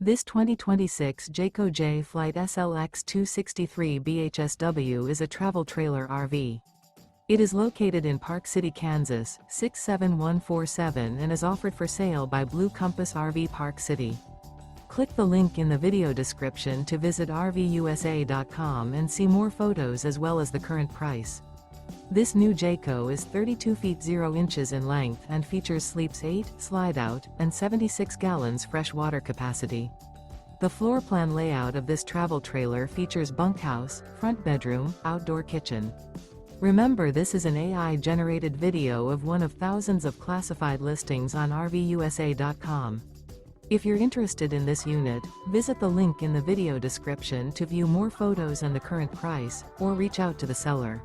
This 2026 Jayco Jay Flight SLX 263 BHSW is a travel trailer RV. It is located in Park City, Kansas, 67147 and is offered for sale by Blue Compass RV Park City. Click the link in the video description to visit RVUSA.com and see more photos as well as the current price. This new Jayco is 32 feet 0 inches in length and features sleeps 8, Slideout, and 76 gallons fresh water capacity. The floor plan layout of this travel trailer features bunkhouse, front bedroom, outdoor kitchen. Remember, this is an AI-generated video of one of thousands of classified listings on RVUSA.com. If you're interested in this unit, visit the link in the video description to view more photos and the current price, or reach out to the seller.